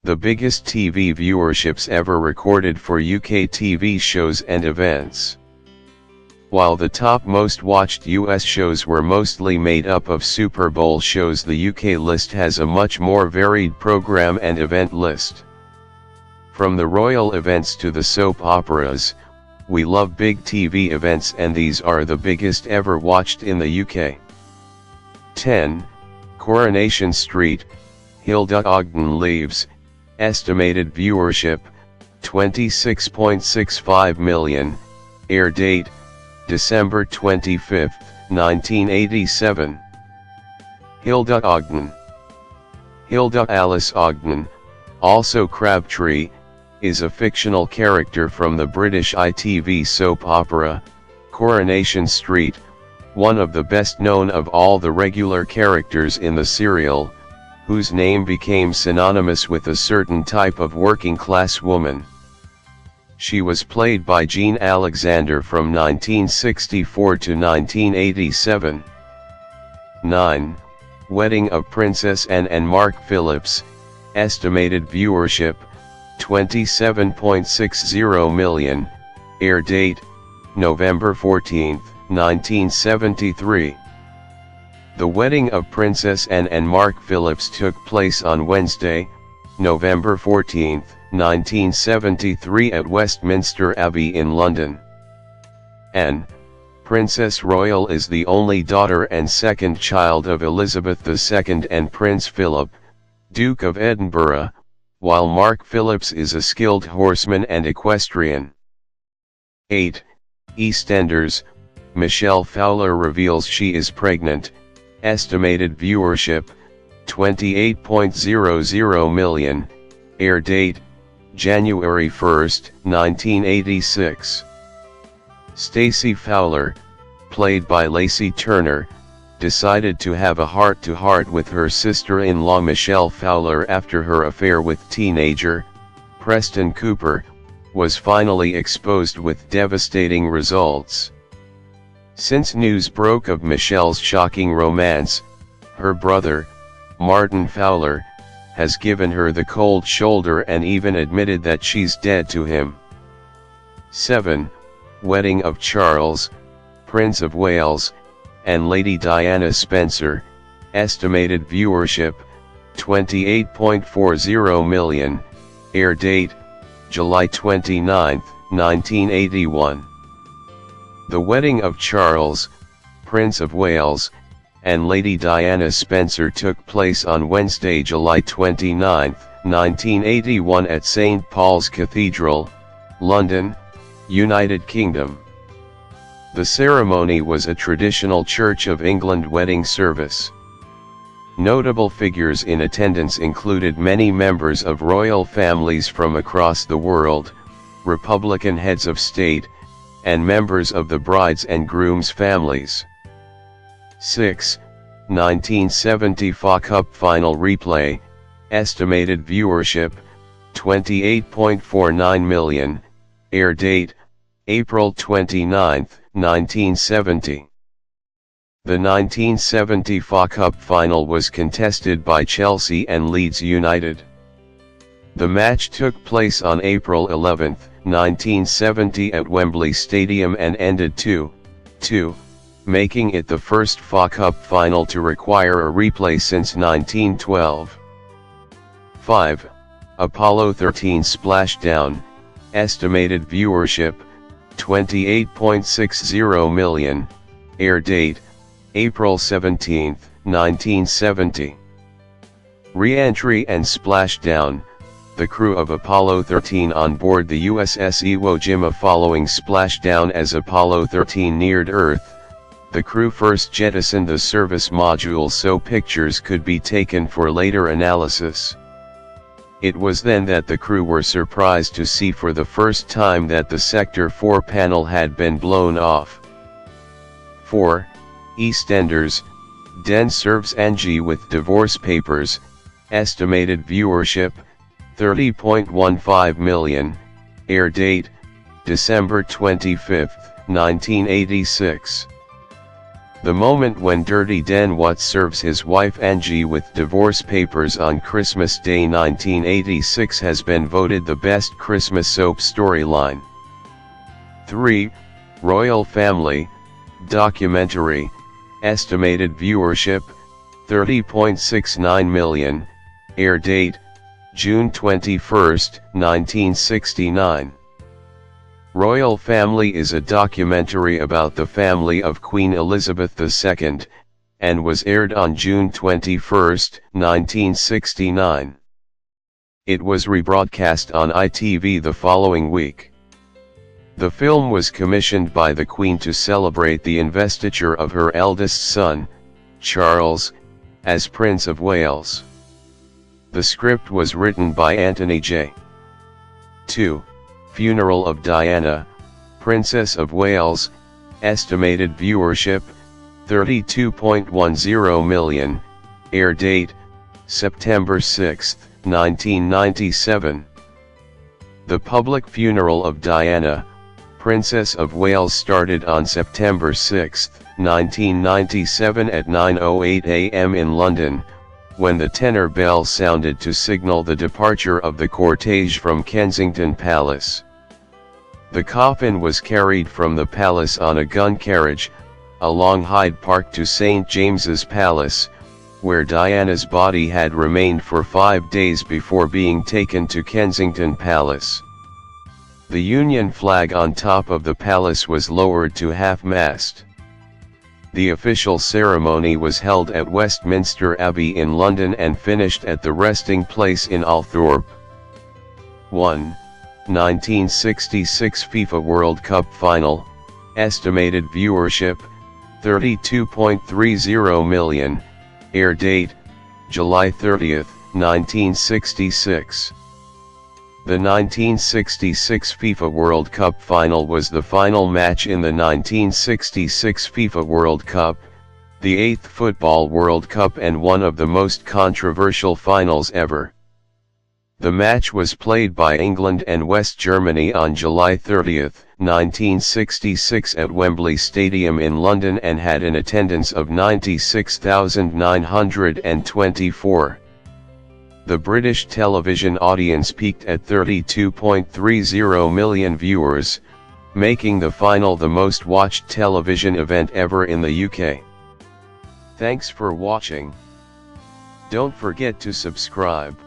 the biggest TV viewerships ever recorded for UK TV shows and events. While the top most watched US shows were mostly made up of Super Bowl shows, the UK list has a much more varied program and event list. From the royal events to the soap operas, we love big TV events, and these are the biggest ever watched in the UK. 10. Coronation Street, Hilda Ogden leaves, estimated viewership, 26.65 million, air date, December 25, 1987. Hilda Ogden. Hilda Alice Ogden, also Crabtree, is a fictional character from the British ITV soap opera, Coronation Street, one of the best known of all the regular characters in the serial, whose name became synonymous with a certain type of working-class woman. She was played by Jean Alexander from 1964 to 1987. 9. Wedding of Princess Anne and Mark Phillips, estimated viewership, 27.60 million, air date, November 14, 1973. The wedding of Princess Anne and Mark Phillips took place on Wednesday, November 14, 1973 at Westminster Abbey in London. Anne, Princess Royal, is the only daughter and second child of Elizabeth II and Prince Philip, Duke of Edinburgh, while Mark Phillips is a skilled horseman and equestrian. 8. EastEnders, Michelle Fowler reveals she is pregnant, estimated viewership, 28.00 million, air date, January 1, 1986. Stacey Fowler, played by Lacey Turner, decided to have a heart-to-heart with her sister-in-law Michelle Fowler after her affair with teenager, Preston Cooper, was finally exposed with devastating results. Since news broke of Michelle's shocking romance, her brother, Martin Fowler, has given her the cold shoulder and even admitted that she's dead to him. 7. Wedding of Charles, Prince of Wales, and Lady Diana Spencer, estimated viewership, 28.40 million, air date, July 29, 1981. The wedding of Charles, Prince of Wales, and Lady Diana Spencer took place on Wednesday, July 29, 1981 at St. Paul's Cathedral, London, United Kingdom. The ceremony was a traditional Church of England wedding service. Notable figures in attendance included many members of royal families from across the world, Republican heads of state, and members of the bride's and groom's families. 6. 1970 FA Cup Final Replay, estimated viewership, 28.49 million, air date, April 29, 1970. The 1970 FA Cup final was contested by Chelsea and Leeds United. The match took place on April 11, 1970 at Wembley Stadium and ended 2-2, making it the first FA Cup final to require a replay since 1912. 5. Apollo 13 Splashdown, estimated viewership, 28.60 million, air date, April 17, 1970. Re-entry and splashdown, the crew of Apollo 13 on board the USS Iwo Jima following splashdown as Apollo 13 neared Earth. The crew first jettisoned the service module so pictures could be taken for later analysis. It was then that the crew were surprised to see for the first time that the Sector 4 panel had been blown off. 4. EastEnders, Den serves Angie with divorce papers, estimated viewership, 30.15 million, air date, December 25, 1986. The moment when Dirty Dan Watts serves his wife Angie with divorce papers on Christmas Day 1986 has been voted the best Christmas soap storyline. 3. Royal Family, documentary, estimated viewership, 30.69 million, air date, June 21, 1969. Royal Family is a documentary about the family of Queen Elizabeth II, and was aired on June 21, 1969. It was rebroadcast on ITV the following week. The film was commissioned by the Queen to celebrate the investiture of her eldest son, Charles, as Prince of Wales. The script was written by Anthony J. 2. Funeral of Diana, Princess of Wales, estimated viewership, 32.10 million, air date, September 6, 1997. The public funeral of Diana, Princess of Wales started on September 6, 1997 at 9:08 a.m. in London, when the tenor bell sounded to signal the departure of the cortege from Kensington Palace. The coffin was carried from the palace on a gun carriage, along Hyde Park to St. James's Palace, where Diana's body had remained for 5 days before being taken to Kensington Palace. The Union flag on top of the palace was lowered to half-mast. The official ceremony was held at Westminster Abbey in London and finished at the resting place in Althorpe. 1. 1966 FIFA World Cup Final, estimated viewership, 32.30 million, air date, July 30, 1966. The 1966 FIFA World Cup Final was the final match in the 1966 FIFA World Cup, the 8th Football World Cup and one of the most controversial finals ever. The match was played by England and West Germany on July 30, 1966 at Wembley Stadium in London and had an attendance of 96,924. The British television audience peaked at 32.30 million viewers, making the final the most watched television event ever in the UK. Thanks for watching. Don't forget to subscribe.